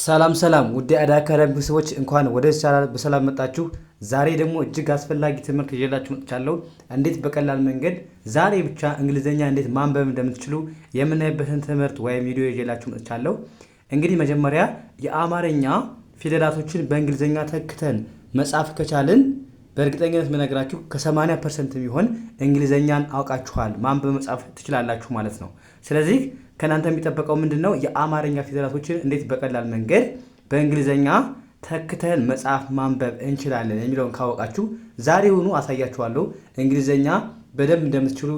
ሰላም ሰላም ውድ የአዳ አካዳሚ ቤተሰቦች እንኳን ወደ ቻናል በሰላም መጣችሁ። ዛሬ ደግሞ እጅግ አስፈላጊ ትምህርት ይዤላችሁ መጥቻለሁ። እንዴት በቀላል መንገድ ዛሬ ብቻ እንግሊዘኛ እንዴት ማንበብ እንደምትችሉ የምናይበትን ትምህርት ወይም ቪዲዮ ይዤላችሁ መጥቻለሁ። እንግዲህ መጀመሪያ የአማርኛ ፊደላቶችን በእንግሊዘኛ ተክተን መጻፍ ከቻልን በእርግጠኝነት የምነግራችሁ ከ80% የሚሆን እንግሊዘኛን አውቃችኋል፣ ማንበብ መጻፍ ትችላላችሁ ማለት ነው። ስለዚህ ከናንተ የሚጠበቀው ምንድነው? የአማርኛ ፊደላቶችን እንዴት በቀላል መንገድ በእንግሊዘኛ ተክተን መጻፍ ማንበብ እንችላለን የሚለውን ካወቃችሁ ዛሬውኑ አሳያችኋለሁ። እንግሊዘኛ በደንብ እንደምትችሉ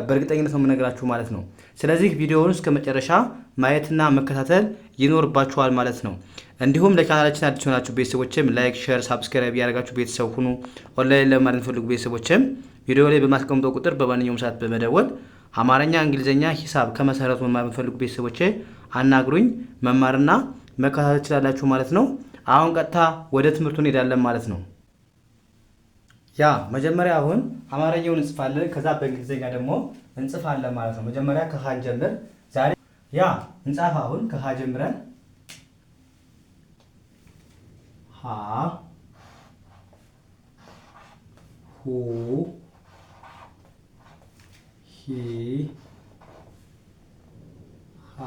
በእርግጠኝነት ነው የምነግራችሁ ማለት ነው። ስለዚህ ቪዲዮውን እስከ መጨረሻ ማየትና መከታተል ይኖርባችኋል ማለት ነው። እንዲሁም ለቻናላችን አዲስ ሆናችሁ ቤተሰቦችም ላይክ፣ ሼር፣ ሳብስክራይብ ያደርጋችሁ ቤተሰብ ሁኑ። ኦንላይን ለመማር የምትፈልጉ ቤተሰቦችም ቪዲዮ ላይ በማስቀምጠው ቁጥር በማንኛውም ሰዓት በመደወል አማርኛ፣ እንግሊዘኛ፣ ሂሳብ ከመሰረቱ መማር የምትፈልጉ ቤተሰቦች አናግሩኝ፣ መማርና መከታተል ትችላላችሁ ማለት ነው። አሁን ቀጥታ ወደ ትምህርቱ እንሄዳለን ማለት ነው። ያ መጀመሪያ አሁን አማርኛውን እንጽፋለን፣ ከዛ በእንግሊዘኛ ደግሞ እንጽፋለን ማለት ነው። መጀመሪያ ከሀ ጀምር ዛሬ ያ እንጻፍ። አሁን ከሀ ጀምረን ሀ ሁ ሂ ሃ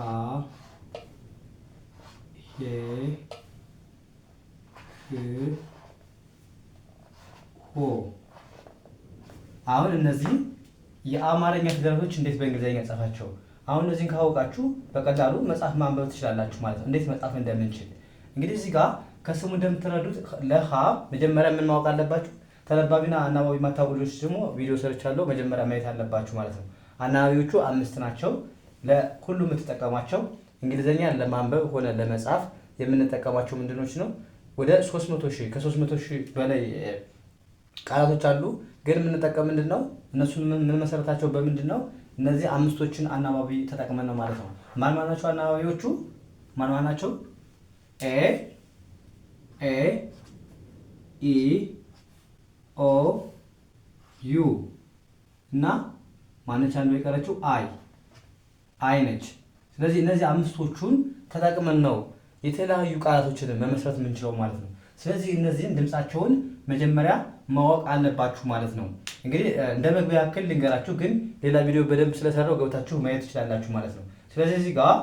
ሄ ህ ሆ። አሁን እነዚህ የአማርኛ ፊደላቶች እንዴት በእንግሊዘኛ ጻፋቸው? አሁን እነዚህን ካወቃችሁ በቀላሉ መጻፍ ማንበብ ትችላላችሁ ማለት ነው። እንዴት መጻፍ እንደምንችል እንግዲህ እዚህ ጋር ከስሙ እንደምትረዱት ለሃ መጀመሪያ ምን ማወቅ አለባችሁ? ተነባቢና አናባቢ የማታውቁ ልጆች ደግሞ ቪዲዮ ሰርቻለሁ፣ መጀመሪያ ማየት አለባችሁ ማለት ነው። አናባቢዎቹ 5 ናቸው። ለሁሉም የምትጠቀሟቸው እንግሊዘኛ ለማንበብ ሆነ ለመጻፍ የምንጠቀማቸው ምንድኖች ነው? ወደ 300,000 ከ300,000 በላይ ቃላቶች አሉ። ግን የምንጠቀም ምንድነው? እነሱን ምን መሰረታቸው በምንድነው? እነዚህ አምስቶችን አናባቢ ተጠቅመን ነው ማለት ነው። ማን ናቸው አናባቢዎቹ? ማን ናቸው? ኤ ኢ ኦ ዩ እና ማነች አንዱ የቀረችው አይ ነች። ስለዚህ እነዚህ አምስቶቹን ተጠቅመን ነው የተለያዩ ቃላቶችን መመስረት የምንችለው ማለት ነው። ስለዚህ እነዚህን ድምጻቸውን መጀመሪያ ማወቅ አለባችሁ ማለት ነው። እንግዲህ እንደ መግቢያ ያክል ልንገራችሁ፣ ግን ሌላ ቪዲዮ በደንብ ስለሰራው ገብታችሁ ማየት ትችላላችሁ ማለት ነው። ስለዚህ እዚህ ጋር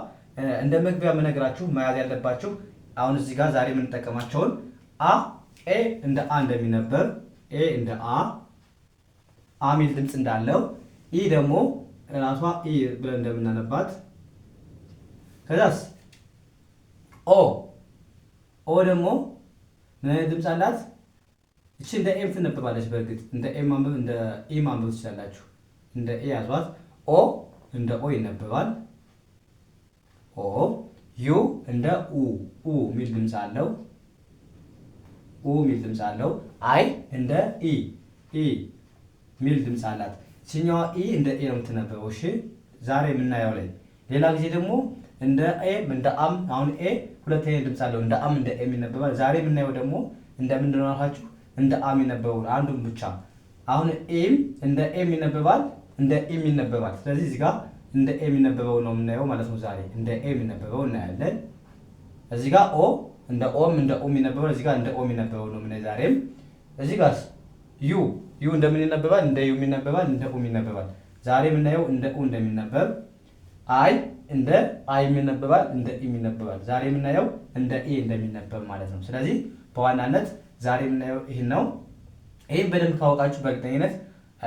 እንደ መግቢያ መነግራችሁ መያዝ ያለባችሁ አሁን እዚህ ጋር ዛሬ የምንጠቀማቸውን ኤ እንደ እንደሚነበብ ኤ እንደ አ ሚል ድምፅ እንዳለው፣ ኢ ደግሞ ራሷ ኢ ብለን እንደምናነባት፣ ከዛስ ኦ ደግሞ ምን አይነት ድምፅ አላት? እቺ እንደ ኤም ትነበባለች። በእርግጥ እንደ ኤም ማንበብ እንደ ኢ ማንበብ ትችላላችሁ። እንደ ኤ ያዟት። ኦ እንደ ኦ ይነበባል። ዩ እንደ ኡ ሚል ድምፅ አለው። ሚል ድምፅ አለው። አይ እንደ ኢ ሚል ድምፅ አላት። ሲኛዋ ኢ እንደ ኤ ነው የምትነበበው። እሺ ዛሬ የምናየው ላይ ሌላ ጊዜ ደግሞ እንደ ኤ እንደ አም። አሁን ኤ ሁለተኛ ድምፅ አለው። እንደ አም እንደ ኤም ይነበባል። ዛሬ የምናየው ደግሞ እንደ ምንድን ነው አልኳችሁ? እንደ አም ይነበበው አንዱን ብቻ። አሁን ኤም እንደ ኤም ይነበባል፣ እንደ ኤም ይነበባል። ስለዚህ እዚህ ጋር እንደ ኤም ይነበበው ነው የምናየው ማለት ነው። ዛሬ እንደ ኤም ይነበበው እናያለን። እዚህ ጋር እንደ ኦም እንደ ኦም ይነበባል። እዚህ ጋር እንደ ኦም ይነበበው ነው የምናየው ዛሬም። እዚህ ጋር ዩ እንደምን ይነበባል? እንደ ዩ ይነበባል፣ እንደ ኦም ይነበባል። ዛሬ የምናየው እንደ ኡ እንደሚነበብ። አይ እንደ አይ ይነበባል፣ እንደ ኢ ይነበባል። ዛሬ የምናየው እንደ ኤ እንደሚነበብ ማለት ነው። ስለዚህ በዋናነት ዛሬ የምናየው ይሄን ነው። ይሄን በደንብ ካወቃችሁ በእርግጠኝነት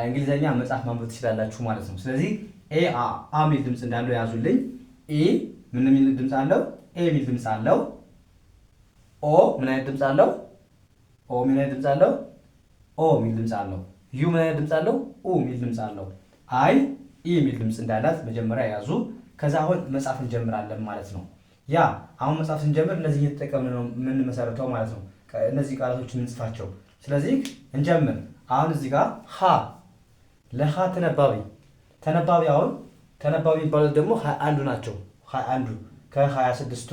እንግሊዘኛ መጻፍ ማንበብ ትችላላችሁ ማለት ነው። ስለዚህ ኤ አ ሚል ድምፅ እንዳለው ያዙልኝ። ኢ ምን ሚል ድምፅ አለው? ኤ ሚል ድምፅ አለው። ኦ ምን አይነት ድምፅ አለው? ምን አይነት ድምፅ አለው? ሚል ድምፅ አለው። ዩ ምን አይነት ድምፅ አለው? ሚል ድምፅ አለው። አይ ኢ ሚል ድምፅ እንዳላት መጀመሪያ ያዙ። ከዛ አሁን መጻፍ እንጀምራለን ማለት ነው። ያ አሁን መጻፍ ስንጀምር እነዚህ እየተጠቀምን ነው የምንመሰርተው ማለት ነው። እነዚህ ቃላቶችን እንጽፋቸው። ስለዚህ እንጀምር። አሁን እዚህ ጋር ለሃ ተነባቢ አሁን ተነባቢ የሚባሉት ደግሞ 21 ናቸው። 21 ከ26ቱ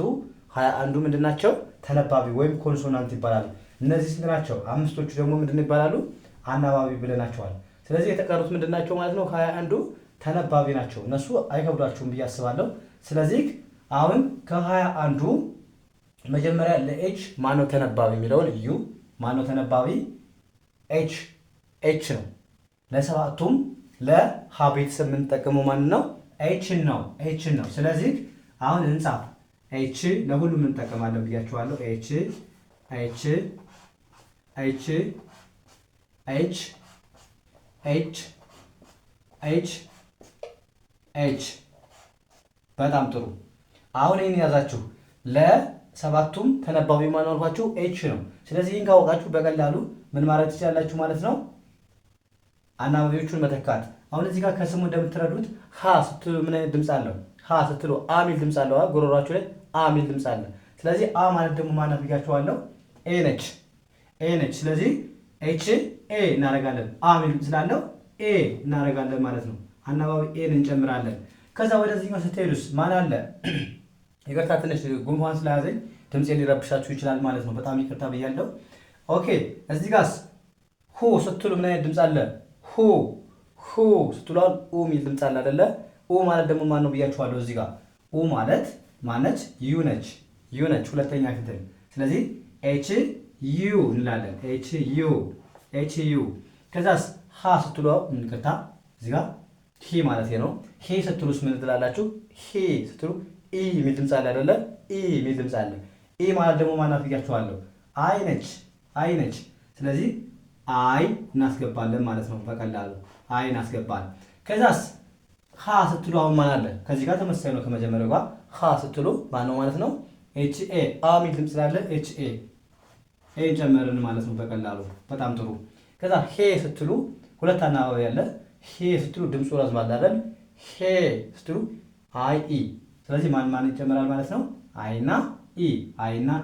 21ዱ ምንድን ናቸው? ተነባቢ ወይም ኮንሶናንት ይባላሉ። እነዚህ ስንት ናቸው? አምስቶቹ ደግሞ ምንድን ይባላሉ? አናባቢ ብለናቸዋል። ስለዚህ የተቀሩት ምንድን ናቸው ማለት ነው? 21ዱ ተነባቢ ናቸው። እነሱ አይከብዷችሁም ብዬ አስባለሁ። ስለዚህ አሁን ከ21ዱ መጀመሪያ ለኤች ማነው ተነባቢ የሚለውን እዩ። ማነው ተነባቢ? ኤች ነው። ለሰባቱም ለሀ ቤተሰብ የምንጠቀመው ማን ነው? ኤችን ነው። ስለዚህ አሁን እንጻፍ። ኤች ለሁሉም እንጠቀማለን ብያችኋለሁ። ኤች በጣም ጥሩ። አሁን ይህን ያዛችሁ። ለሰባቱም ተነባቢ ማን አልኳችሁ? ኤች ነው። ስለዚህ ይህን ካወቃችሁ በቀላሉ ምን ማድረግ ትችላላችሁ ማለት ነው? አናባቢዎቹን መተካት። አሁን እዚህ ጋር ከስሙ እንደምትረዱት ሀ ስትሉ ምን አይነት ድምፅ አለው? ሀ ስትሉ አ ሚል ድምፅ አለው። ጉሮሯችሁ ላይ አ ሚል ድምፅ አለ። ስለዚህ አ ማለት ደግሞ ማናት ብያችኋለሁ? ኤ ነች። ስለዚህ ኤች ኤ እናደርጋለን። አ ሚል ድምፅ ስላለው ኤ እናደርጋለን ማለት ነው። አናባቢ ኤን እንጨምራለን። ከዛ ወደዚህኛው ስትሄዱስ ማን አለ? ይቅርታ ትንሽ ጉንፋን ስለያዘኝ ድምፄ ሊረብሻችሁ ይችላል ማለት ነው። በጣም ይቅርታ ብያለሁ። ኦኬ እዚህ ጋርስ ሁ ስትሉ ምን አይነት ድምፅ አለ? ሁ ስትሉ ኡ ሚል ድምፅ አለ አይደለ? ኡ ማለት ደግሞ ማን ነው ብያችኋለሁ። እዚህ ጋር ኡ ማለት ማነች? ዩ ነች፣ ሁለተኛ ፊደል። ስለዚህ ኤች ዩ እንላለን። ኤች ዩ። ከዛስ ሀ ስትሉ ይቅርታ እዚህ ጋር ሂ ማለት ነው። ሂ ስትሉስ ምን ትላላችሁ? ሂ ስትሉ ኢ ሚል ድምፅ አለ አይደለ? ኢ ሚል ድምፅ አለ። ኢ ማለት ደግሞ ማናት ብያችኋለሁ? አይ ነች። ስለዚህ አይ እናስገባለን ማለት ነው። በቀላሉ አይ እናስገባለን። ከዛስ ሀ ስትሉ አሁን ማን አለ? ከዚህ ጋር ተመሳሳይ ነው ከመጀመሪያው ጋር። ሀ ስትሉ ማን ነው ማለት ነው? ኤች ኤ። አ ሚል ድምፅ ስላለ ኤች ኤ ጨመርን ማለት ነው በቀላሉ። በጣም ጥሩ። ከዛ ሄ ስትሉ ሁለት አናባቢ ያለ። ሄ ስትሉ ድምፁ ረዝማል አይደል? ሄ ስትሉ አይ ኢ። ስለዚህ ማን ይጨመራል ማለት ነው? አይና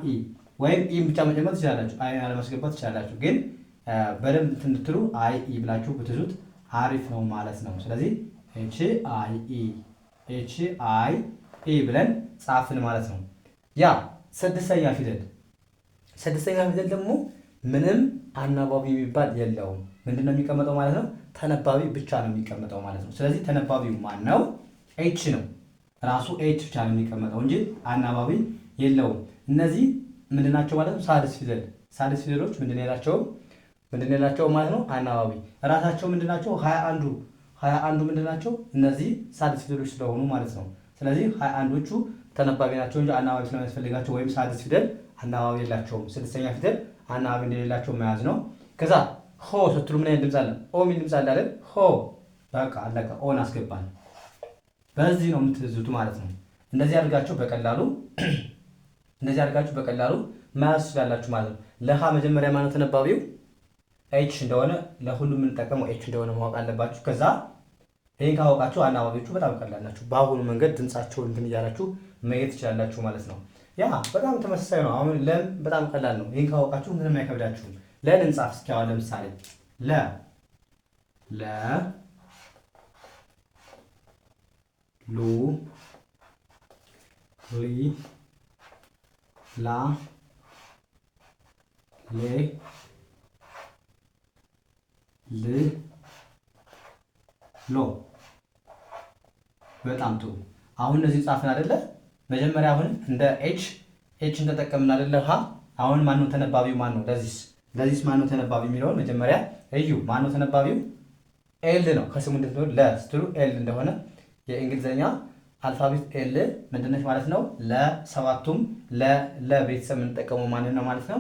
ኢ። ወይም ኢን ብቻ መጨመር ትችላላችሁ፣ አይን አለማስገባት ትችላላችሁ። ግን በደንብ እንትንትሉ አይ ኢ ብላችሁ ብትዙት አሪፍ ነው ማለት ነው። ስለዚህ ኤች አይ ኢ ብለን ጻፍን ማለት ነው። ያ ስድስተኛ ፊደል ደግሞ ምንም አናባቢ የሚባል የለውም። ምንድን ነው የሚቀመጠው ማለት ነው? ተነባቢ ብቻ ነው የሚቀመጠው ማለት ነው። ስለዚህ ተነባቢው ማን ነው? ኤች ነው። ራሱ ኤች ብቻ ነው የሚቀመጠው እንጂ አናባቢ የለውም። እነዚህ ምንድናቸው ማለት ነው? ሳድስ ፊደሎች ምንድን ያላቸው ማለት ነው? አናባቢ ራሳቸው ምንድናቸው? 21ዱ ምንድናቸው? እነዚህ ሳድስ ፊደሎች ስለሆኑ ማለት ነው። ስለዚህ 21ዶቹ ተነባቢ ናቸው እንጂ አናባቢ ስለሚያስፈልጋቸው ወይም ሳድስ ፊደል አናባቢ የላቸውም። ስድስተኛ ፊደል አናባቢ እንደሌላቸው መያዝ ነው። ከዛ ሆ ስትሉ ምን አይነት ድምፅ አለ? ኦ ሚል ድምፅ አለ አይደል? ሆ በቃ አለቀ። ኦን አስገባን። በዚህ ነው የምትይዙት ማለት ነው። እንደዚህ አድርጋችሁ በቀላሉ መያዝ ትችላላችሁ ማለት ነው። ለሃ መጀመሪያ ማለት ተነባቢው ኤች እንደሆነ ለሁሉም የምንጠቀመው ኤች እንደሆነ ማወቅ አለባችሁ። ከዛ ይህን ካወቃችሁ አናባቢዎቹ በጣም ቀላል ናቸው። በአሁኑ መንገድ ድምፃቸውን እንትን እያላችሁ መሄድ ትችላላችሁ ማለት ነው። ያ በጣም ተመሳሳይ ነው። አሁን ለም በጣም ቀላል ነው። ይህን ካወቃችሁ ምንም አይከብዳችሁም። ለን እንጻፍ እስኪ። አሁን ለምሳሌ ለ ሉ ሊ ላ ሌ ል ሎ። በጣም ጥሩ። አሁን እነዚህ ጻፍን አይደለ? መጀመሪያ አሁን እንደ ኤችን ተጠቀምን አይደለ? አሁን ማነው ተነባቢው? ማነው ለዚህስ ማነው ተነባቢ የሚለውን መጀመሪያ እዩ። ማነው ተነባቢው? ኤል ነው። ከስሙ እንደሆነ ለ ስትሉ ኤል እንደሆነ የእንግሊዘኛ አልፋቤት ኤል ምንድነች ማለት ነው? ለሰባቱም ለቤተሰብ የምንጠቀመው ማንን ነው ማለት ነው?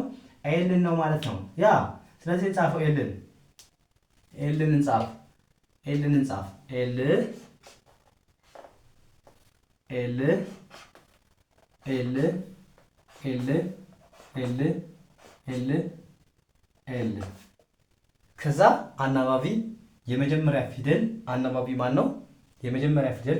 ኤልን ነው ማለት ነው። ያ ስለዚህ እንጻፈው። ኤልን እንጻፍ። ኤል ከዛ አናባቢ የመጀመሪያ ፊደል አናባቢ ማን ነው? የመጀመሪያ ፊደል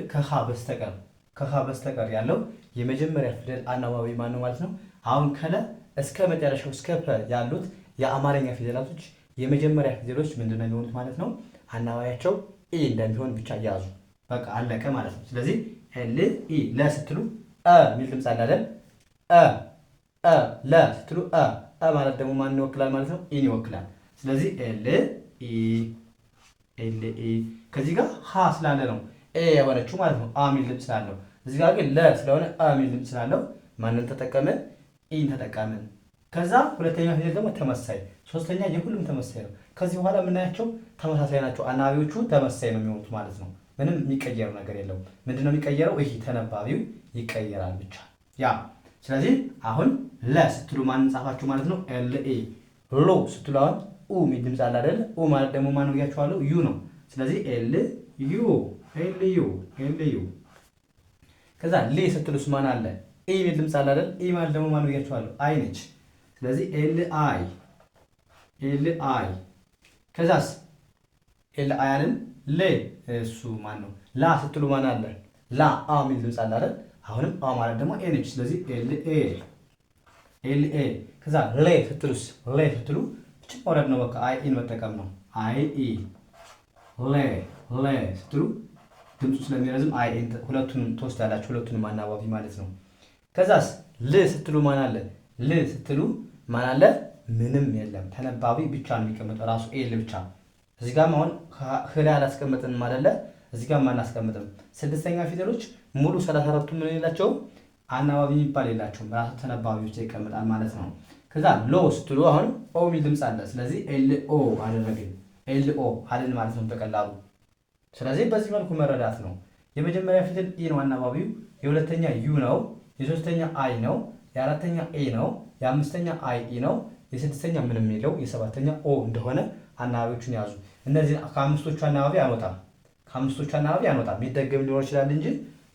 ከሃ በስተቀር ያለው የመጀመሪያ ፊደል አናባቢ ማን ነው ማለት ነው? አሁን ከለ እስከ መጨረሻው እስከ ፐ ያሉት የአማርኛ ፊደላቶች የመጀመሪያ ፊደሎች ምንድነው የሚሆኑት ማለት ነው? አናባቢያቸው ኢ እንደሚሆን ብቻ ያዙ። በቃ አለቀ ማለት ነው። ስለዚህ ኤል ኢ። ለ ስትሉ ሚል ድምፅ አለ አይደል? ለ ስትሉ ማለት ደግሞ ማን ይወክላል ማለት ነው? ኢን ይወክላል። ስለዚህ ኤል ኢ። ከዚህ ጋር ሀ ስላለ ነው ኤ የሆነችው ማለት ነው። አ ሚል ድምፅ ስላለው። እዚህ ጋር ግን ለ ስለሆነ አ ሚል ድምፅ ስላለው ማንን ተጠቀመ? ኢን ተጠቀምን። ከዛ ሁለተኛ ፊደል ደግሞ ተመሳይ፣ ሶስተኛ የሁሉም ተመሳይ ነው። ከዚህ በኋላ የምናያቸው ተመሳሳይ ናቸው። አናባቢዎቹ ተመሳሳይ ነው የሚሆኑት ማለት ነው። ምንም የሚቀየሩ ነገር የለውም። ምንድነው የሚቀየረው? ይሄ ተነባቢው ይቀየራል ብቻ ያ። ስለዚህ አሁን ለ ስትሉ ማን ጻፋችሁ ማለት ነው? ኤል ኤ። ሎ ስትሉ አሁን ኡ የሚል ድምፅ አለ አይደል? ኡ ማለት ደግሞ ማን ነው ብያችኋለሁ? ዩ ነው። ስለዚህ ኤል ዩ ኤል ዩ ኤል ዩ። ከዛ ሌ ስትሉስ ማን አለ? ኢ የሚል ድምፅ አለ አይደል? ኢ ማለት ደግሞ ማን ነው ብያችኋለሁ? አይ ነች። ስለዚህ ኤል አይ ኤል አይ። ከዛስ ኤል አይ አለን ሌ እሱ ማን ነው? ላ ስትሉ ማን አለ? ላ አ የሚል ድምፅ አለ አይደል? አሁንም አ ማለት ደግሞ ኤ ነች። ስለዚህ ኤል ኤ ኤል ኤ። ከዛ ሌ ስትሉስ ሌ ስትሉ ብቻ ወረድ ነው በቃ አይ ኢን መጠቀም ነው። አይ ኢ ሌ ሌ ስትሉ ድምፁ ስለሚረዝም አይ ኢን ሁለቱንም ትወስዳላችሁ፣ ሁለቱንም አናባቢ ማለት ነው። ከዛስ ል ስትሉ ማን አለ? ል ስትሉ ማን አለ? ምንም የለም። ተነባቢ ብቻ ነው የሚቀመጠው ራሱ ኤል ብቻ። እዚህ ጋርም አሁን ህላ አላስቀምጥንም አይደለ? እዚህ ጋርም አናስቀምጥም። ስድስተኛ ፊደሎች ሙሉ 34ቱ ምን የላቸውም? አናባቢ የሚባል የላቸውም። ራሱ ተነባቢዎች ይቀመጣል ማለት ነው። ከዛ ሎ ስትሉ አሁን ኦ የሚል ድምፅ አለ። ስለዚህ ኤል ኦ አደረግን። ኤል ኦ አልን ማለት ነው በቀላሉ። ስለዚህ በዚህ መልኩ መረዳት ነው። የመጀመሪያ ፊደል ኢ ነው አናባቢው፣ የሁለተኛ ዩ ነው፣ የሶስተኛ አይ ነው፣ የአራተኛ ኤ ነው፣ የአምስተኛ አይ ኢ ነው፣ የስድስተኛ ምንም የለው፣ የሰባተኛ ኦ እንደሆነ አናባቢዎቹን ያዙ። እነዚህ ከአምስቶቹ አናባቢ አልወጣም፣ ከአምስቶቹ አናባቢ አንወጣም። የሚደገም ሊኖር ይችላል እንጂ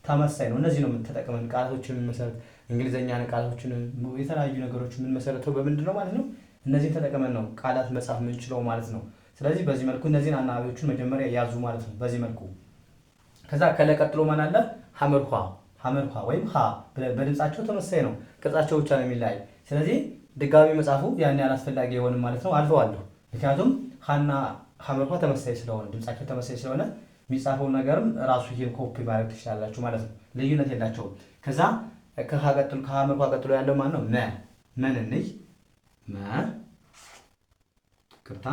ተመሳይ ነው። እነዚህ ነው የምንተጠቅመን ቃላቶችን የምንመሰረት እንግሊዘኛ ቃላቶችን የተለያዩ ነገሮችን የምንመሰረተው በምንድን ነው ማለት ነው? እነዚህን ተጠቅመን ነው ቃላት መጻፍ የምንችለው ማለት ነው። ስለዚህ በዚህ መልኩ እነዚህን አናባቢዎችን መጀመሪያ ያዙ ማለት ነው። በዚህ መልኩ ከዛ ከለ ቀጥሎ ማን አለ? ሐመርኳ ሐመርኳ ወይም ሀ በድምጻቸው ተመሳሳይ ነው፣ ቅርጻቸው ብቻ ነው የሚለያይ። ስለዚህ ድጋሚ መጻፉ ያን ያህል አስፈላጊ አይሆንም ማለት ነው። አልፈዋለሁ። ምክንያቱም ሀና ሐመርኳ ተመሳሳይ ስለሆነ ድምጻቸው ተመሳሳይ ስለሆነ የሚጻፈው ነገርም ራሱ ይሄን ኮፒ ማድረግ ትችላላችሁ ማለት ነው። ልዩነት የላቸውም። ከዛ ከሐመርኳ ቀጥሎ ያለው ማን ነው? መ መን እንይ መ ቅርታ።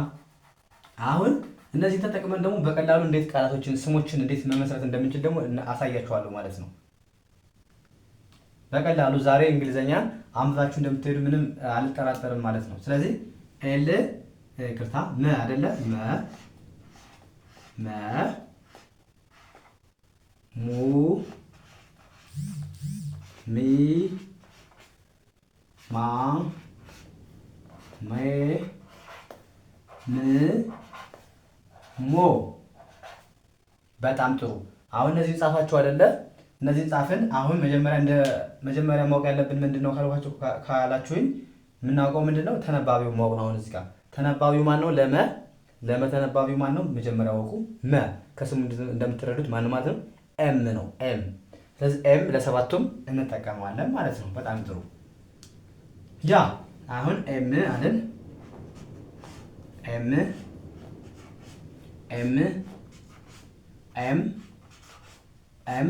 አሁን እነዚህ ተጠቅመን ደግሞ በቀላሉ እንዴት ቃላቶችን ስሞችን እንዴት መመስረት እንደምንችል ደግሞ አሳያችኋለሁ ማለት ነው። በቀላሉ ዛሬ እንግሊዘኛን አምጥታችሁ እንደምትሄዱ ምንም አልጠራጠርም ማለት ነው። ስለዚህ ኤል ቅርታ መ አይደለ? መ ሙ ሚ ማ ሜ ም ሞ። በጣም ጥሩ። አሁን እነዚህን ጻፋችሁ አይደለ? እነዚህን ጻፍን። አሁን መጀመሪያ ማወቅ ያለብን ምንድነው ካልኳችሁ ካላችሁኝ የምናውቀው ምንድነው? ተነባቢው ማወቅ ነው። አሁን እዚህ ጋር ተነባቢው ማን ነው? ለመ ተነባቢው ማን ነው? መጀመሪያ ወቁ። መ ከስሙ እንደምትረዱት ማን ማለት ነው? ኤም ነው። ኤም። ስለዚህ ኤም ለሰባቱም እንጠቀመዋለን ማለት ነው። በጣም ጥሩ። ያ አሁን ኤም አለን። ኤም ኤም ኤም ኤም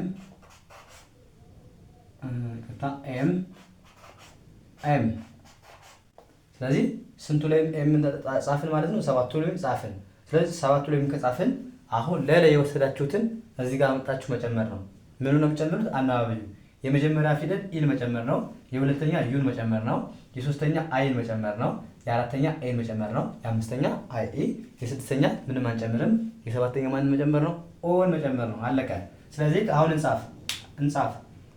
ኤም ኤም። ስለዚህ ስንቱ ላይ ኤም ጻፍን ማለት ነው? ሰባቱ ላይ ጻፍን። ስለዚህ ሰባቱ ላይ ከጻፍን አሁን ለለ የወሰዳችሁትን እዚህ ጋር አመጣችሁ መጨመር ነው። ምኑ ነው የምጨምሩት? አናባቢው። የመጀመሪያ ፊደል ኢን መጨመር ነው። የሁለተኛ ዩን መጨመር ነው። የሶስተኛ አይን መጨመር ነው። የአራተኛ ኤን መጨመር ነው። የአምስተኛ አይ ኢ፣ የስድስተኛ ምንም አንጨምርም። የሰባተኛ ማንን መጨመር ነው? ኦን መጨመር ነው። አለቀ። ስለዚህ አሁን እንጻፍ።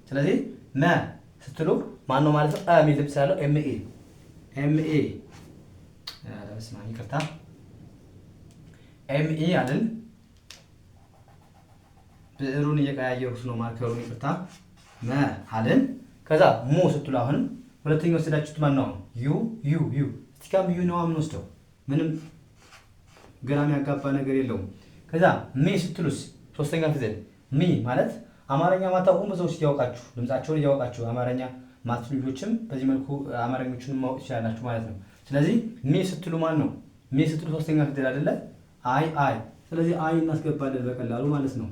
ስለዚህ መ ስትሉ ማን ነው ማለት ነው? አ የሚል ድምፅ ያለው ኤም ኤ ኤም ኤ። በስመ አብ ይቅርታ፣ ኤም ኤ አለን። ብዕሩን እየቀያየሩት ነው ማርከሩን፣ ይቅርታ። መ አለን። ከዛ ሙ ስትሉ አሁንም ሁለተኛው ወሰዳችሁት ማን ነው? ዩ ዩ ዩ። እስቲ ጋር ዩ ነው የምንወስደው። ምንም ግራ የሚያጋባ ነገር የለውም። ከዛ ሚ ስትሉስ ሶስተኛ ፊደል ሚ ማለት አማርኛ ማታውቁ ብዙዎች እያወቃችሁ ድምጻቸውን እያወቃችሁ አማርኛ ማትሉ ልጆችም በዚህ መልኩ አማርኞችን ማወቅ ትችላላችሁ ማለት ነው። ስለዚህ ሚ ስትሉ ማን ነው? ሚ ስትሉ ሶስተኛ ፊደል አይደለ? አይ አይ። ስለዚህ አይ እናስገባለን በቀላሉ ማለት ነው።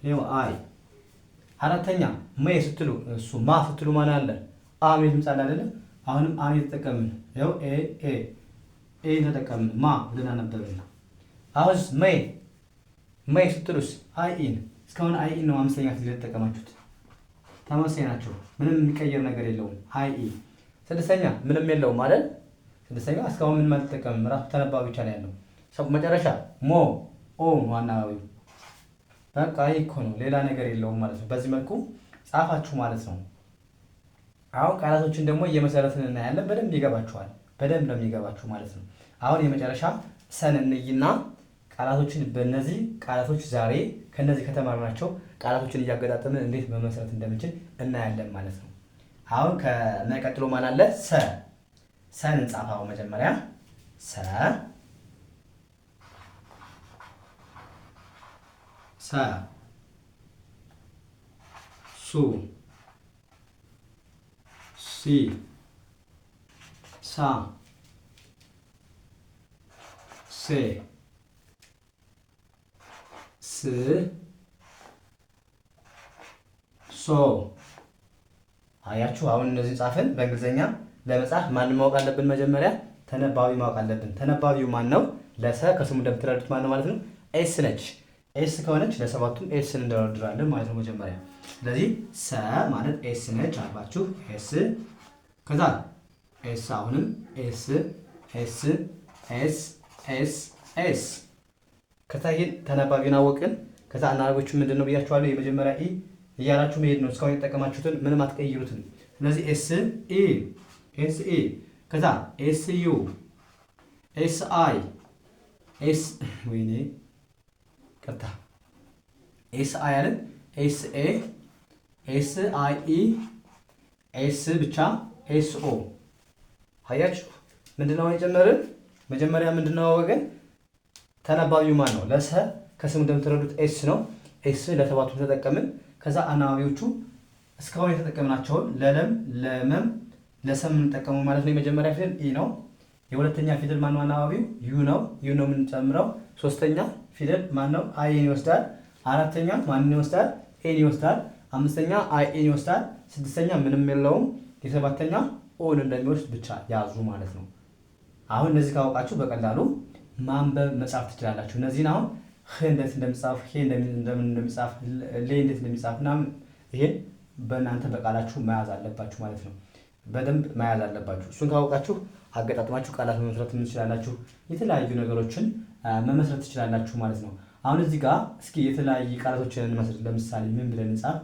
ይሄው አይ። አራተኛ ሜ ስትሉ እሱ ማ ስትሉ ማን አለ? አ የሚል ድምፅ አለ አይደለ? አሁንም አ እየተጠቀምን ይኸው ኤ ኤ ኤ ተጠቀምን ማ ብለን አነበብን። አሁን ሜ ስትሉስ አይ ኢን። እስካሁን አይ ኢን ነው አምስተኛ ፊደል የተጠቀማችሁት። ተመሳሳይ ናቸው። ምንም የሚቀየር ነገር የለውም። አይ ኢ። ስድስተኛ ምንም የለውም አይደል? ስድስተኛ እስካሁን ምንም አልተጠቀምም። ራሱ ተነባቢ ብቻ ነው ያለው። መጨረሻ ሞ ኦ ነው አናባቢው። በቃ ይህ እኮ ነው፣ ሌላ ነገር የለውም ማለት ነው። በዚህ መልኩ ጻፋችሁ ማለት ነው። አሁን ቃላቶችን ደግሞ እየመሰረትን እናያለን። በደንብ ይገባችኋል፣ በደንብ ነው የሚገባችሁ ማለት ነው። አሁን የመጨረሻ ሰን እንይና ቃላቶችን በእነዚህ ቃላቶች ዛሬ ከነዚህ ከተማርናቸው ቃላቶችን እያገጣጠምን እንዴት መመስረት እንደምንችል እናያለን ማለት ነው። አሁን ከመቀጥሎ ማን አለ? ሰ ሰን እንጻፈው መጀመሪያ ሰ ሰ ሱ ሲ ሳ ሴ ስ ሶ። አያችሁ አሁን እነዚህ ጻፍን። በእንግሊዝኛ ለመጻፍ ማንን ማወቅ አለብን? መጀመሪያ ተነባቢ ማወቅ አለብን። ተነባቢው ማን ነው? ለሰ ከስሙ እንደምትረዱት ማን ነው ማለት ነው? ኤስ ነች። ኤስ ከሆነች ለሰባቱም ኤስን እንደረድራለን ማለት ነው መጀመሪያ። ስለዚህ ሰ ማለት ኤስ ነች አልባችሁ። ኤስ ከዛ ኤስ አሁንም ኤስ ኤስ ኤስ ኤስ ኤስ። ከዛ ይሄን ተነባቢውን አወቅን። ከዛ አናባቢዎቹ ምንድን ነው ብያችኋለሁ። የመጀመሪያ ኢ እያላችሁ መሄድ ነው። እስካሁን የተጠቀማችሁትን ምንም አትቀይሩትም። ስለዚህ ኤስ ኢ ኤስ ኢ ከዛ ኤስ ዩ ኤስ አይ ኤስ ወይኔ ቀጥታ ኤስ አይ አለን። ኤስ ኤ ኤስ አይ ኢ ኤስ ብቻ ኤስ ኦ። አያችሁ ምንድነው የጨመርን? መጀመሪያ ምንድነው ወገን ተነባቢው ማን ነው? ለሰ ከስሙ እንደምትረዱት ኤስ ነው። ኤስ ለሰባቱ ተጠቀምን። ከዛ አናባቢዎቹ እስካሁን የተጠቀምናቸውን ለለም ለመም ለሰም የምንጠቀመው ማለት ነው። የመጀመሪያ ፊደል ኢ ነው። የሁለተኛ ፊደል ማን ነው? አናባቢው ዩ ነው። ዩ ነው የምንጨምረው። ሶስተኛ ፊደል ማን ነው? አይን ይወስዳል። አራተኛ ማንን ይወስዳል? ኤን ይወስዳል። አምስተኛ አይ ኤን ይወስዳል። ስድስተኛ ምንም የለውም። የሰባተኛ ኦን እንደሚወስድ ብቻ ያዙ ማለት ነው። አሁን እነዚህ ካወቃችሁ በቀላሉ ማንበብ መጻፍ ትችላላችሁ። እነዚህን አሁን ህ እንዴት እንደሚጻፍ፣ ሄ እንደምን እንደሚጻፍ፣ ሌ እንዴት እንደሚጻፍ ምናምን ይሄን በእናንተ በቃላችሁ መያዝ አለባችሁ ማለት ነው። በደንብ መያዝ አለባችሁ። እሱን ካወቃችሁ አገጣጥማችሁ ቃላት መመስረት ትችላላችሁ። የተለያዩ ነገሮችን መመስረት ትችላላችሁ ማለት ነው። አሁን እዚህ ጋር እስኪ የተለያዩ ቃላቶችን እንመስረት። ለምሳሌ ምን ብለን እንጻፍ?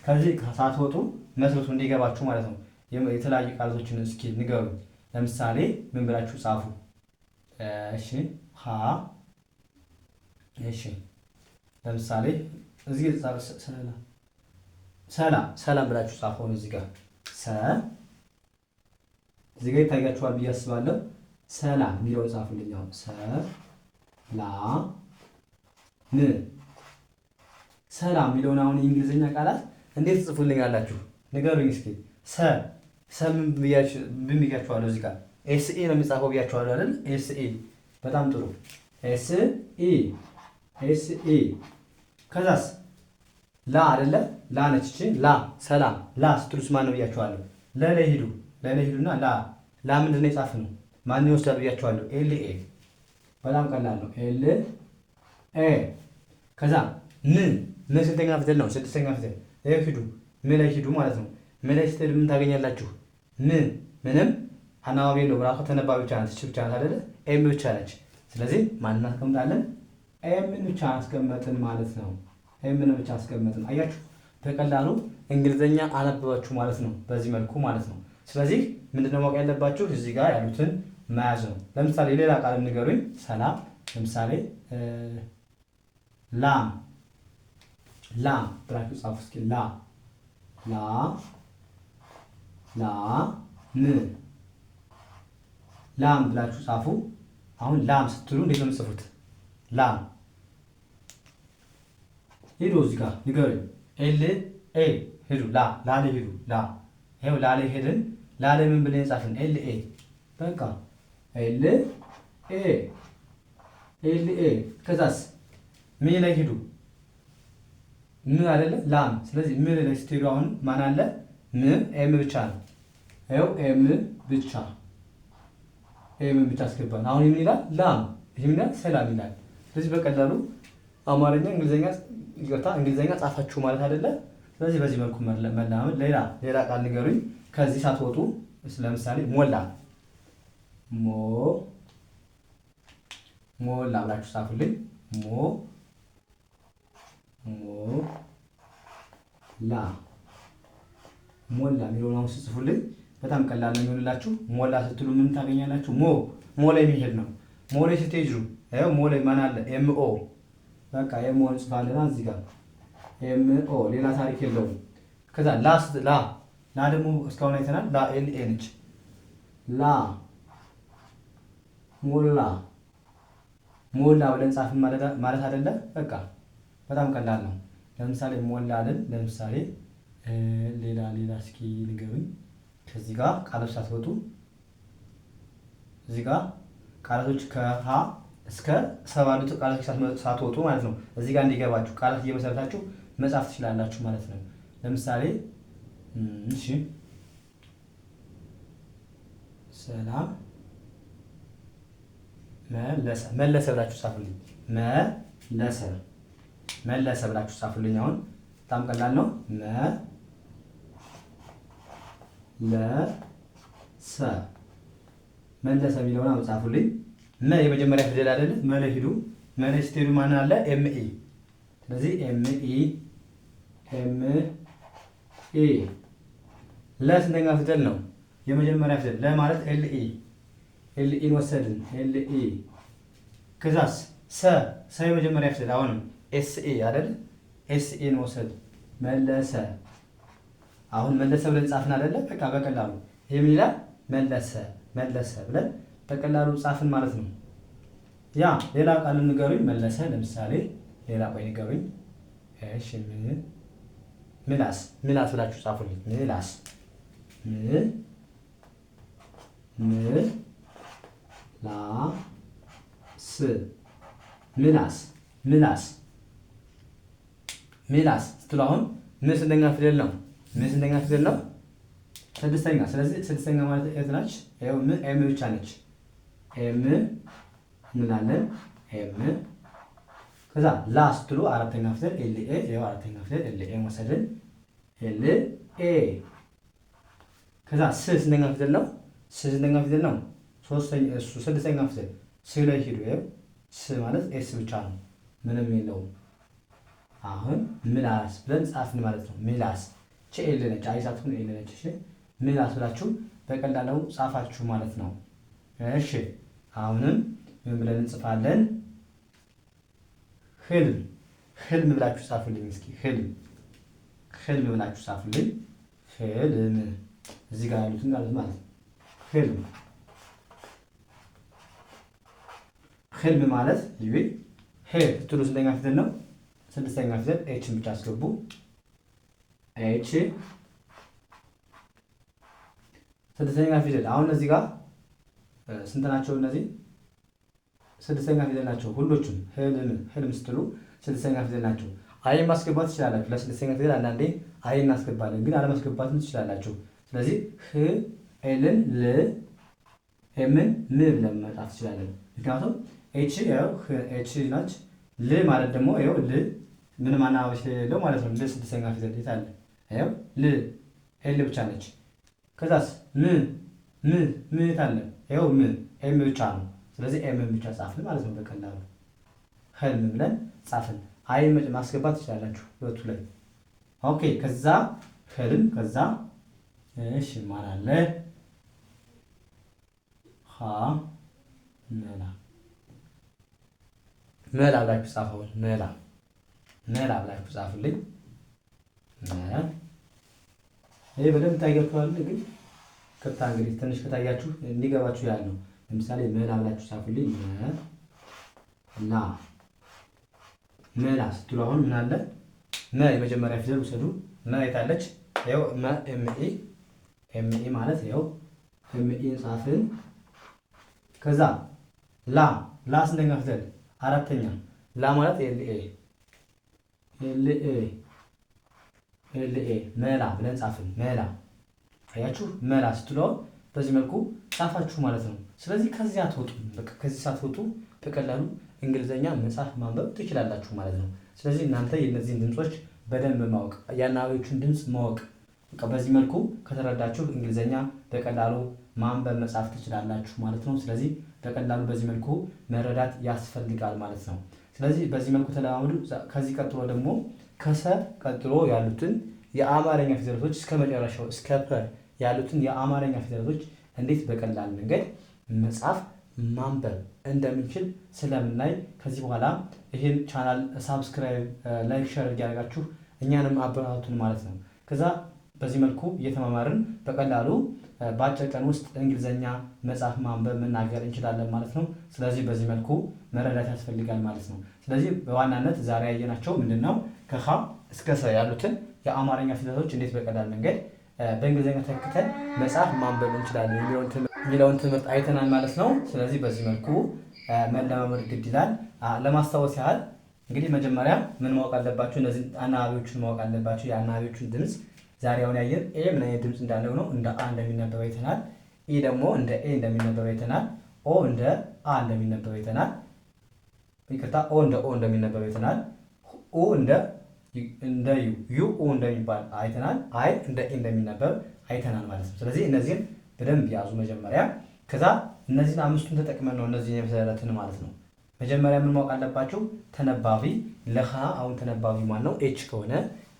ከዚህ ሳትወጡ መስረቱ እንዲገባችሁ ማለት ነው። የተለያዩ ቃላቶችን እስኪ ንገሩ። ለምሳሌ ምን ብላችሁ ጻፉ? እሺ ሀ እሺ ለምሳሌ እዚህ ጋር ሰላም ብላችሁ ጻፉ። እዚህ ጋር እዚህ ጋር ይታያችኋል ብዬ አስባለሁ። ሰላም የሚለውን ጻፉልኝ። አሁን ሰላም የሚለውን አሁን የእንግሊዝኛ ቃላት እንዴት ትጽፉልኛላችሁ? ንገሩኝ እስኪ። ምን ብያችኋለሁ? እዚህ ጋር ኤስኤ ነው የሚጻፈው ብያችኋለሁ አይደል? ኤስኤ በጣም ጥሩ። ኤስኤ ከዛስ ላ አይደለ? ላ ነች እቺ ላ። ሰላም ላ ስትሉስ ማን ነው ብያችኋለሁ? ለላይ ሂዱና ላ ምንድን ነው የጻፍነው? ማን ይወስዳል ብያችኋለሁ? ኤልኤ። በጣም ቀላል ነው። ኤልኤ ከዛ ምን ስንተኛ ፊደል ነው? ስድስተኛ ፊደል። ሂዱ ምን ላይ ሂዱ ማለት ነው። ምን ላይ ስትሄዱ ምን ታገኛላችሁ? ምንም አናባቢ የለውም። ራሷ ተነባቢ ብቻ ናት። እቺ ብቻ ናት አይደለ? ኤም ብቻ ነች። ስለዚህ ማን እናስቀምጣለን? ኤምን ብቻ አስቀመጥን ማለት ነው። ኤምን ብቻ አስቀመጥን። አያችሁ በቀላሉ እንግሊዘኛ አነበባችሁ ማለት ነው። በዚህ መልኩ ማለት ነው። ስለዚህ ምንድነው ማወቅ ያለባችሁ? እዚህ ጋር ያሉትን መያዝ ነው። ለምሳሌ ሌላ ቃል ንገሩኝ። ሰላም ለምሳሌ ላም ብላችሁ ጻፉ እስኪ። ላም ብላችሁ ጻፉ። አሁን ላም ስትሉ እንዴት ነው የምትጽፉት? ላም ሄዱ እዚህ ጋር ንገሩኝ። ሄዱ ላሌ ሄዱ ይኸው ላሌ ሄድን። ላሌ ምን ብለን ጻፍን? ኤልኤ በቃ ኤልኤ ከዛስ ምን ላይ ሄዱ? ምን አይደለ? ላም። ስለዚህ ምን ላይ ስትሄዱ አሁን ማን አለ? ኤም ብቻ ነው። ይኸው ኤም ብቻ አስገባን። አሁን ምን ይላል? ላም። ይሄ ምን ይላል? ሰላም ይላል። ስለዚህ በቀላሉ አማርኛ እንግሊዘኛ ጻፋችሁ ማለት አይደለ? ስለዚህ በዚህ መልኩ መለማመድ። ሌላ ቃል ንገሩኝ። ከዚህ ሳትወጡ ለምሳሌ ሞላ ሞላ ብላችሁ ጻፉልኝ። ሞላ የሚለውን አሁን ስጽፉልኝ በጣም ቀላል ነው የሚሆንላችሁ። ሞላ ስትሉ ምን ታገኛላችሁ? ሞ ላይ የሚሄድ ነው። ሞ ላይ ስትሄዱ ይኸው ሞ ላይ ማን አለ? ኤምኦ በቃ ኤምኦ እንጽፋለን እዚህ ጋር ኤምኦ፣ ሌላ ታሪክ የለውም። ከዛ ላ ደግሞ እስካሁን አይተናል። ላ ኤልኤ ነች። ላ ሞላ ብለን ጻፍን ማለት አይደለ? በቃ በጣም ቀላል ነው። ለምሳሌ ሞላልን። ለምሳሌ ሌላ እስኪ ንገሩኝ። ከዚህ ጋር ቃላት ሳትወጡ እዚህ ጋር ቃላቶች ከሀ እስከ ሰ ባሉት ቃላቶች ሳትወጡ ማለት ነው። እዚህ ጋር እንዲገባችሁ ቃላት እየመሰረታችሁ መጻፍ ትችላላችሁ ማለት ነው። ለምሳሌ እሺ ሰላም መለሰ ብላችሁ ጻፉልኝ። መለሰ ብላችሁ ጻፉልኝ። አሁን በጣም ቀላል ነው። መለሰ የሚለውን አሁን ጻፉልኝ። የመጀመሪያ ፊደል አይደለ? መለ ሂዱ። መለ ስትሄዱ ማን አለ? ኤምኢ። ስለዚህ ኤምኢ ለስንተኛ ፊደል ነው? የመጀመሪያ ፊደል። ለማለት ኤልኢን ወሰድን። ኤልኢ ከዛስ ሰ የመጀመሪያ ፊደል። አሁንም ኤስኤ አይደል? ኤስኤን ወሰድ። መለሰ። አሁን መለሰ ብለን ጻፍን አይደለ? በቃ በቀላሉ ይሄ ምን ይላል? መለሰ ብለን በቀላሉ ጻፍን ማለት ነው። ያ ሌላ ቃል ንገሩኝ። መለሰ ለምሳሌ ሌላ ቆይ ንገሩኝ። እሺ ምላስ ብላችሁ ጻፉልኝ። ምላስ ምላስ ስትሉ አሁን ስንተኛ ፊደል ነው? ስንተኛ ፊደል ነው? ስድስተኛ። ስለዚህ ስድስተኛ ማለት የት ነች? ኤም ብቻ ነች። ኤም እንላለን። ኤም ከዛ ላ ስትሉ አራተኛ ፊደል ኤልኤ። ይኸው አራተኛ ፊደል ኤልኤ ወሰድን። ኤልኤ ከዛ ስንተኛ ፊደል ነው? ስንተኛ ፊደል ነው? ስድስተኛ ፊደል ስ ላይ ሂዱ። ይኸው ስ ማለት ኤስ ብቻ ነው፣ ምንም የለውም። አሁን ምላስ ብለን ጻፍን ማለት ነው። ምላስ ኤል ነች። አይሳትኩን ኤል ነች። እሺ ምላስ ብላችሁ በቀላሉ ጻፋችሁ ማለት ነው። እሺ አሁንም ምን ብለን እንጽፋለን? ህልም ብላችሁ ጻፉልኝ። እስኪ ህልም ብላችሁ ጻፉልኝ። ህልም እዚህ ጋር ያሉትን ቃላት ማለት ነው። ህልም ማለት ይሄ ትሉ ስንተኛ ፊደል ነው? ስድስተኛ ፊደል ኤችን ብቻ አስገቡ። ኤች ስድስተኛ ፊደል። አሁን እዚህ ጋር ስንት ናቸው እነዚህ? ስድስተኛ ፊደል ናቸው ሁሎቹም። ህልም ስትሉ ስድስተኛ ፊደል ናቸው። አይ ማስገባት ትችላላችሁ። ለስድስተኛ ፊደል አንዳንዴ አይ እናስገባለን፣ ግን አለማስገባትም ትችላላችሁ። ስለዚህ ኤልን ኤምን ም ብለን መጻፍ ትችላለን። ምክንያቱም ኤች ናች። ል ማለት ደግሞ ይኸው ምንም አናባቢ ስለሌለው ማለት ነው። ስድስተኛ ፊደል የት አለ? ይኸው ኤል ብቻ ነች። ከዛስ ም የት አለ? ይኸው ኤም ብቻ ነው። ስለዚህ ኤምን ብቻ ጻፍን ማለት ነው በቀላሉ ህልም ብለን ጻፍን። አይ ማስገባት ትችላላችሁ ሁለቱ ላይ። ኦኬ ከዛ ህልም ከዛ እሺ ማን አለ? መላ ብላችሁ ጻፈው። መላ ብላችሁ ጻፉልኝ። ይሄ በደንብ ታያችኋል፣ ግን ከታ እንግዲህ ትንሽ ከታያችሁ እንዲገባችሁ ያለው ለምሳሌ መላ ብላችሁ ጻፉልኝ። መላ ስትሉ አሁን ምን አለ? የመጀመሪያ ፊደል ውሰዱ። የታለች? ይኸው ኤምኢ ማለት ይኸው ኤምኢን ጻፍን። ከዛ ላ ስንተኛ ፊደል? አራተኛ። ላ ማለት ኤልኤ መላ ብለን ጻፍን። መላ አያችሁ? መላ ስትሉ በዚህ መልኩ ጻፋችሁ ማለት ነው። ስለዚህ ከዚህ አትወጡም። በቃ ከዚህ ሳትወጡ በቀላሉ እንግሊዘኛ መጻፍ ማንበብ ትችላላችሁ ማለት ነው። ስለዚህ እናንተ የእነዚህን ድምጾች በደንብ ማወቅ፣ የአናባቢዎቹን ድምፅ ማወቅ በቃ በዚህ መልኩ ከተረዳችሁ እንግሊዘኛ በቀላሉ ማንበብ መጻፍ ትችላላችሁ ማለት ነው። ስለዚህ በቀላሉ በዚህ መልኩ መረዳት ያስፈልጋል ማለት ነው። ስለዚህ በዚህ መልኩ ተለማመዱ። ከዚህ ቀጥሎ ደግሞ ከሰ ቀጥሎ ያሉትን የአማርኛ ፊደላቶች እስከ መጨረሻው እስከ ፐ ያሉትን የአማርኛ ፊደላቶች እንዴት በቀላል መንገድ መጻፍ ማንበብ እንደምንችል ስለምናይ ከዚህ በኋላ ይሄን ቻናል ሳብስክራይብ፣ ላይክ፣ ሼር እያደረጋችሁ እኛንም አበረታቱን ማለት ነው። ከዛ በዚህ መልኩ እየተማማርን በቀላሉ በአጭር ቀን ውስጥ እንግሊዘኛ መጻፍ፣ ማንበብ፣ መናገር እንችላለን ማለት ነው። ስለዚህ በዚህ መልኩ መረዳት ያስፈልጋል ማለት ነው። ስለዚህ በዋናነት ዛሬ ያየናቸው ምንድነው ከሀ እስከ ሰ ያሉትን የአማርኛ ፊደላቶች እንዴት በቀላል መንገድ በእንግሊዘኛ ተክተን መጻፍ ማንበብ እንችላለን የሚለውን ትምህርት አይተናል ማለት ነው። ስለዚህ በዚህ መልኩ መለማመድ ግድ ይላል። ለማስታወስ ያህል እንግዲህ መጀመሪያ ምን ማወቅ አለባችሁ? እነዚህ አናባቢዎቹን ማወቅ አለባችሁ። የአናባቢዎቹን ድምፅ ዛሬ አሁን ያየን ኤ ምን አይነት ድምፅ እንዳለው ነው። እንደ አ እንደሚነበብ አይተናል። ኢ ደግሞ እንደ ኤ እንደሚነበብ አይተናል። ኦ እንደ አ እንደሚነበብ አይተናል። ይቅርታ፣ ኦ እንደ ኦ እንደሚነበብ አይተናል። ኡ እንደ ዩ፣ ዩ ኡ እንደሚባል አይተናል። አይ እንደ ኤ እንደሚነበብ አይተናል ማለት ነው። ስለዚህ እነዚህን በደንብ ያዙ መጀመሪያ። ከዛ እነዚህን አምስቱን ተጠቅመን ነው እነዚህን የመሰረትን ማለት ነው። መጀመሪያ ምን ማወቅ አለባችሁ? ተነባቢ ለሃ አሁን ተነባቢ ማን ነው? ኤች ከሆነ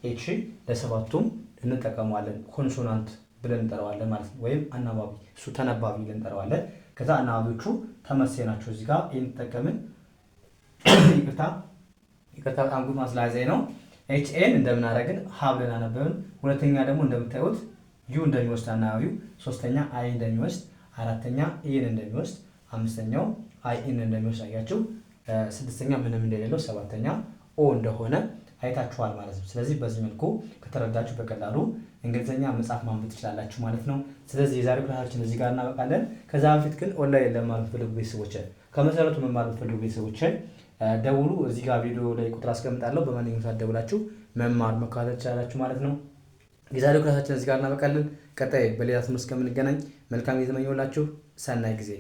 ኤች ለሰባቱም እንጠቀመዋለን። ኮንሶናንት ብለን እንጠራዋለን ማለት ነው። ወይም አናባቢ እሱ ተነባቢ ብለን እንጠራዋለን። ከዛ አናባቢዎቹ ተመሳሳይ ናቸው። እዚህ ጋር እንጠቀምን ይቅርታ በጣም ጉድ ማስላዘይ ነው። ኤች ኤን እንደምን አደረግን? ሀ ብለን አነበብን። ሁለተኛ ደግሞ እንደምታዩት ዩ እንደሚወስድ አናባቢው፣ ሶስተኛ አይ እንደሚወስድ፣ አራተኛ ኤን እንደሚወስድ፣ አምስተኛው አይ ኤን እንደሚወስድ አያችሁ። ስድስተኛ ምንም እንደሌለው፣ ሰባተኛ ኦ እንደሆነ አይታችኋል ማለት ነው። ስለዚህ በዚህ መልኩ ከተረዳችሁ በቀላሉ እንግሊዝኛ መጻፍ ማንበብ ትችላላችሁ ማለት ነው። ስለዚህ የዛሬው ክላሳችን እዚህ ጋር እናበቃለን። ከዛ በፊት ግን ኦንላይን ለመማር የምትፈልጉ ቤተሰቦች፣ ከመሰረቱ መማር የምትፈልጉ ቤተሰቦች ደውሉ። እዚህ ጋር ቪዲዮ ላይ ቁጥር አስቀምጣለሁ። በማንኛውም ሰዓት ደውላችሁ መማር መከታተል ትችላላችሁ ማለት ነው። የዛሬው ክላሳችን እዚህ ጋር እናበቃለን። ቀጣይ በሌላ ትምህርት እስከምንገናኝ መልካም ጊዜ ተመኘሁላችሁ። ሰናይ ጊዜ